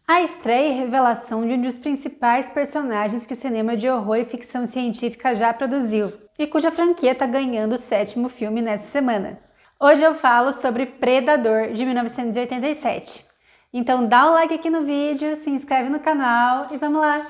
A estreia e revelação de um dos principais personagens que o cinema de horror e ficção científica já produziu, e cuja franquia está ganhando o 7º filme nessa semana. Hoje eu falo sobre Predador, de 1987. Então dá um like aqui no vídeo, se inscreve no canal e vamos lá!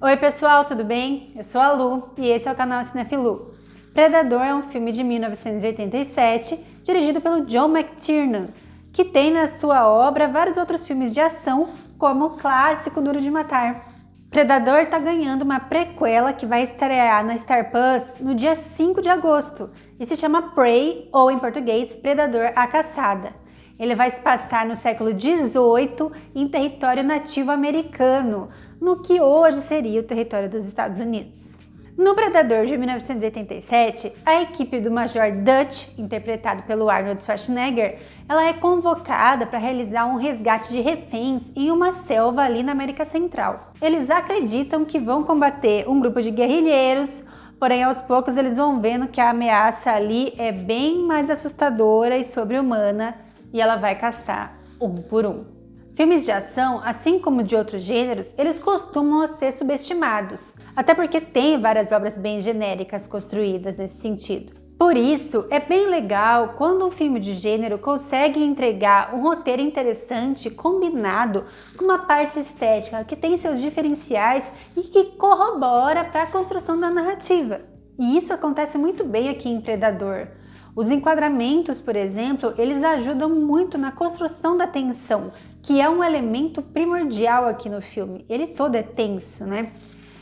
Oi pessoal, tudo bem? Eu sou a Lu e esse é o canal Cinefilu. Predador é um filme de 1987, dirigido pelo John McTiernan, que tem na sua obra vários outros filmes de ação, como o clássico Duro de Matar. Predador está ganhando uma prequela que vai estrear na Star Plus no dia 5 de agosto e se chama Prey, ou em português, Predador: A Caçada. Ele vai se passar no século XVIII em território nativo americano, no que hoje seria o território dos Estados Unidos. No Predador de 1987, a equipe do Major Dutch, interpretado pelo Arnold Schwarzenegger, ela é convocada para realizar um resgate de reféns em uma selva ali na América Central. Eles acreditam que vão combater um grupo de guerrilheiros, porém aos poucos eles vão vendo que a ameaça ali é bem mais assustadora e sobre-humana e ela vai caçar um por um. Filmes de ação, assim como de outros gêneros, eles costumam ser subestimados, até porque tem várias obras bem genéricas construídas nesse sentido. Por isso, é bem legal quando um filme de gênero consegue entregar um roteiro interessante combinado com uma parte estética que tem seus diferenciais e que corrobora para a construção da narrativa. E isso acontece muito bem aqui em Predador. Os enquadramentos, por exemplo, eles ajudam muito na construção da tensão, que é um elemento primordial aqui no filme. Ele todo é tenso, né?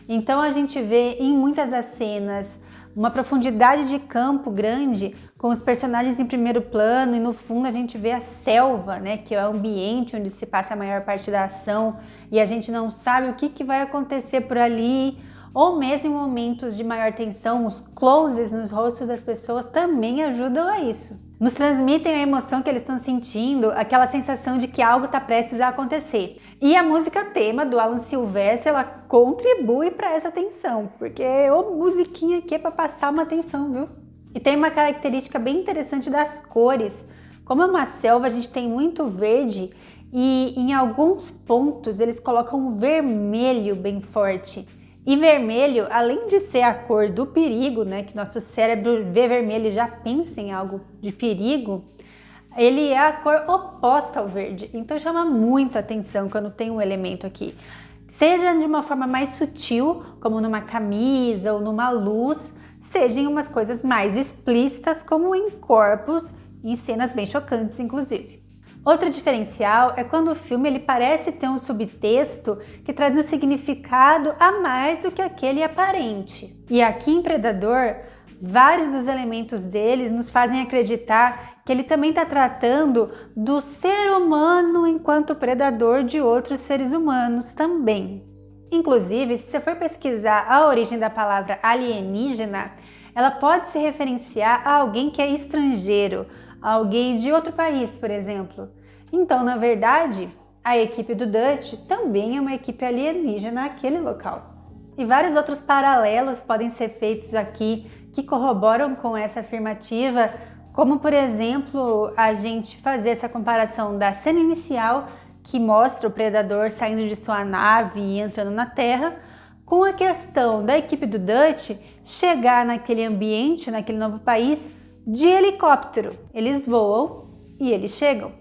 Então a gente vê em muitas das cenas uma profundidade de campo grande, com os personagens em primeiro plano, e no fundo a gente vê a selva, né, que é o ambiente onde se passa a maior parte da ação, e a gente não sabe o que vai acontecer por ali, ou mesmo em momentos de maior tensão, os closes nos rostos das pessoas também ajudam a isso. Nos transmitem a emoção que eles estão sentindo, aquela sensação de que algo está prestes a acontecer. E a música tema do Alan Silvestre, ela contribui para essa tensão, porque ô musiquinha aqui é para passar uma tensão, viu? E tem uma característica bem interessante das cores. Como é uma selva, a gente tem muito verde e em alguns pontos eles colocam um vermelho bem forte. E vermelho, além de ser a cor do perigo, né, que nosso cérebro vê vermelho e já pensa em algo de perigo, ele é a cor oposta ao verde. Então chama muito a atenção quando tem um elemento aqui. Seja de uma forma mais sutil, como numa camisa ou numa luz, seja em umas coisas mais explícitas, como em corpos, em cenas bem chocantes, inclusive. Outro diferencial é quando o filme ele parece ter um subtexto que traz um significado a mais do que aquele aparente. E aqui em Predador, vários dos elementos deles nos fazem acreditar que ele também está tratando do ser humano enquanto predador de outros seres humanos também. Inclusive, se você for pesquisar a origem da palavra alienígena, ela pode se referenciar a alguém que é estrangeiro, alguém de outro país, por exemplo. Então, na verdade, a equipe do Dutch também é uma equipe alienígena naquele local. E vários outros paralelos podem ser feitos aqui que corroboram com essa afirmativa, como, por exemplo, a gente fazer essa comparação da cena inicial, que mostra o predador saindo de sua nave e entrando na Terra, com a questão da equipe do Dutch chegar naquele ambiente, naquele novo país, de helicóptero. Eles voam e eles chegam.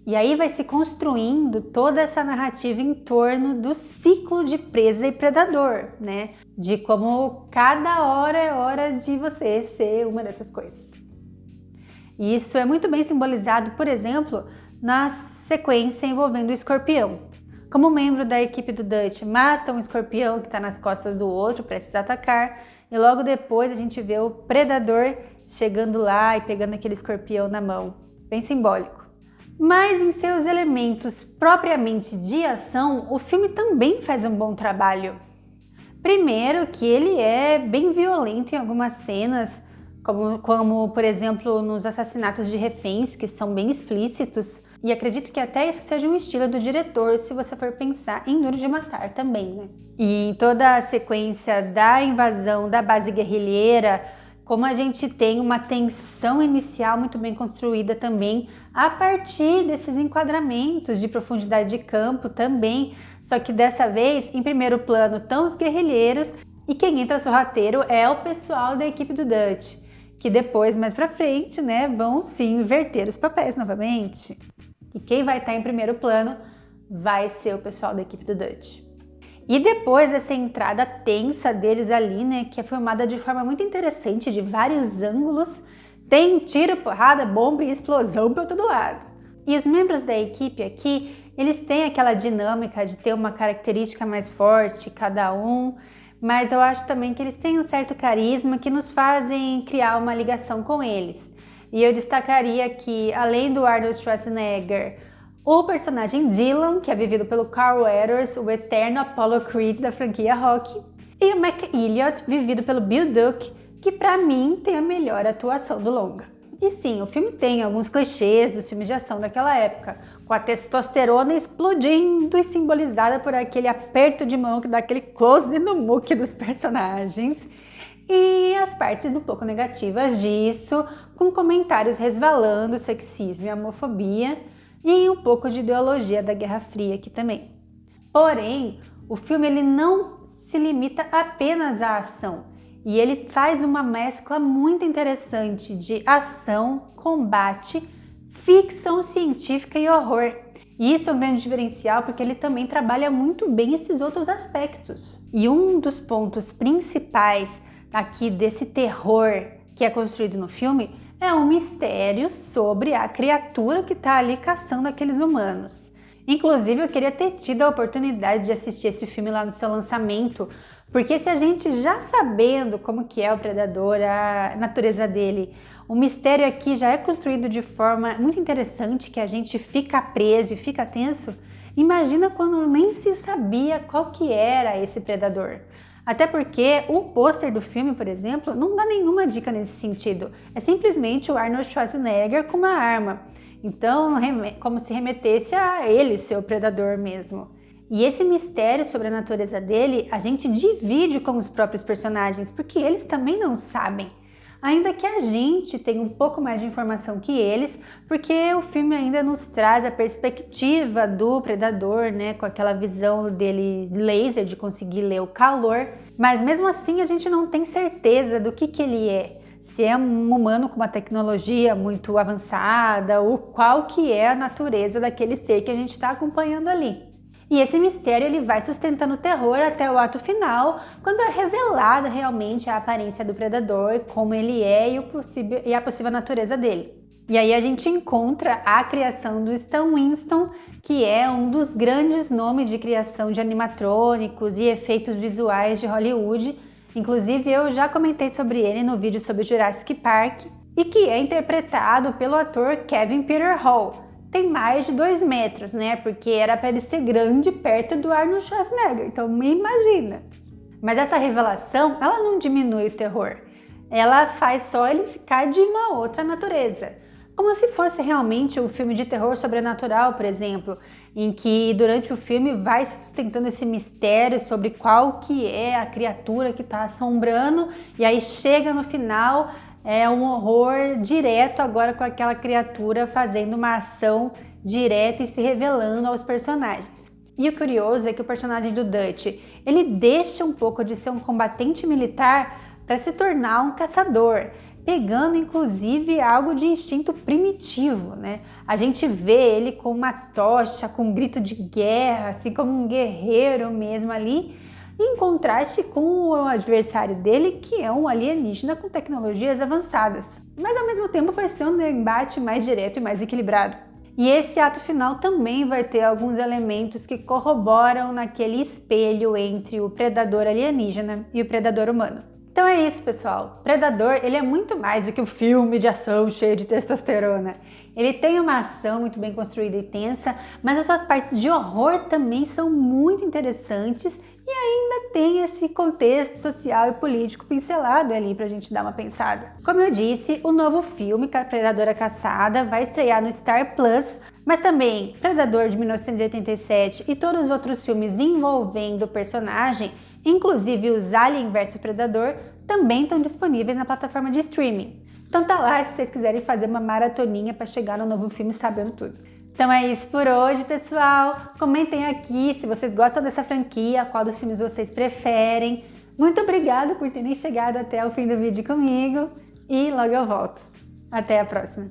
E aí vai se construindo toda essa narrativa em torno do ciclo de presa e predador, né? De como cada hora é hora de você ser uma dessas coisas. E isso é muito bem simbolizado, por exemplo, na sequência envolvendo o escorpião. Como membro da equipe do Dutch mata um escorpião que está nas costas do outro, prestes a atacar, e logo depois a gente vê o predador chegando lá e pegando aquele escorpião na mão, bem simbólico. Mas em seus elementos propriamente de ação, o filme também faz um bom trabalho. Primeiro que ele é bem violento em algumas cenas, como por exemplo nos assassinatos de reféns, que são bem explícitos, e acredito que até isso seja um estilo do diretor, se você for pensar em Duro de Matar também, né? E em toda a sequência da invasão da base guerrilheira, como a gente tem uma tensão inicial muito bem construída também, a partir desses enquadramentos de profundidade de campo também, só que dessa vez em primeiro plano estão os guerrilheiros e quem entra sorrateiro é o pessoal da equipe do Dutch, que depois, mais pra frente, né, vão sim inverter os papéis novamente. E quem vai estar em primeiro plano vai ser o pessoal da equipe do Dutch. E depois dessa entrada tensa deles ali, né, que é filmada de forma muito interessante, de vários ângulos, tem tiro, porrada, bomba e explosão para todo lado. E os membros da equipe aqui, eles têm aquela dinâmica de ter uma característica mais forte, cada um, mas eu acho também que eles têm um certo carisma que nos fazem criar uma ligação com eles. E eu destacaria aqui, além do Arnold Schwarzenegger, o personagem Dylan, que é vivido pelo Carl Weathers, o eterno Apollo Creed da franquia Rocky, e o Mac Elliot, vivido pelo Bill Duke, que pra mim tem a melhor atuação do longa. E sim, o filme tem alguns clichês dos filmes de ação daquela época, com a testosterona explodindo e simbolizada por aquele aperto de mão que dá aquele close no muque dos personagens, e as partes um pouco negativas disso, com comentários resvalando, sexismo e homofobia, e um pouco de ideologia da Guerra Fria aqui também. Porém, o filme ele não se limita apenas à ação, e ele faz uma mescla muito interessante de ação, combate, ficção científica e horror. E isso é um grande diferencial porque ele também trabalha muito bem esses outros aspectos. E um dos pontos principais aqui desse terror que é construído no filme é um mistério sobre a criatura que está ali caçando aqueles humanos. Inclusive, eu queria ter tido a oportunidade de assistir esse filme lá no seu lançamento, porque se a gente já sabendo como que é o predador, a natureza dele, o mistério aqui já é construído de forma muito interessante, que a gente fica preso e fica tenso, imagina quando nem se sabia qual que era esse predador. Até porque o pôster do filme, por exemplo, não dá nenhuma dica nesse sentido. É simplesmente o Arnold Schwarzenegger com uma arma. Então, como se remetesse a ele ser o predador mesmo. E esse mistério sobre a natureza dele, a gente divide com os próprios personagens, porque eles também não sabem. Ainda que a gente tenha um pouco mais de informação que eles, porque o filme ainda nos traz a perspectiva do predador, né, com aquela visão dele de laser, de conseguir ler o calor, mas mesmo assim a gente não tem certeza do que ele é. Se é um humano com uma tecnologia muito avançada, ou qual que é a natureza daquele ser que a gente está acompanhando ali. E esse mistério ele vai sustentando o terror até o ato final, quando é revelada realmente a aparência do predador, como ele é e a possível natureza dele. E aí a gente encontra a criação do Stan Winston, que é um dos grandes nomes de criação de animatrônicos e efeitos visuais de Hollywood. Inclusive eu já comentei sobre ele no vídeo sobre Jurassic Park, e que é interpretado pelo ator Kevin Peter Hall. Tem mais de 2 metros, né? Porque era para ele ser grande perto do Arnold Schwarzenegger, então me imagina. Mas essa revelação, ela não diminui o terror. Ela faz só ele ficar de uma outra natureza. Como se fosse realmente um filme de terror sobrenatural, por exemplo, em que durante o filme vai se sustentando esse mistério sobre qual que é a criatura que está assombrando, e aí chega no final, é um horror direto agora com aquela criatura fazendo uma ação direta e se revelando aos personagens. E o curioso é que o personagem do Dutch, ele deixa um pouco de ser um combatente militar para se tornar um caçador, pegando inclusive algo de instinto primitivo, né? A gente vê ele com uma tocha, com um grito de guerra, assim como um guerreiro mesmo ali, em contraste com o adversário dele, que é um alienígena com tecnologias avançadas. Mas ao mesmo tempo vai ser um embate mais direto e mais equilibrado. E esse ato final também vai ter alguns elementos que corroboram naquele espelho entre o predador alienígena e o predador humano. Então é isso, pessoal. Predador, ele é muito mais do que um filme de ação cheio de testosterona. Ele tem uma ação muito bem construída e tensa, mas as suas partes de horror também são muito interessantes e ainda tem esse contexto social e político pincelado ali pra gente dar uma pensada. Como eu disse, o novo filme, Predadora Caçada, vai estrear no Star Plus, mas também Predador de 1987 e todos os outros filmes envolvendo o personagem, inclusive os Alien vs Predador, também estão disponíveis na plataforma de streaming. Então tá lá se vocês quiserem fazer uma maratoninha para chegar no novo filme sabendo tudo. Então é isso por hoje, pessoal. Comentem aqui se vocês gostam dessa franquia, qual dos filmes vocês preferem. Muito obrigada por terem chegado até o fim do vídeo comigo e logo eu volto. Até a próxima!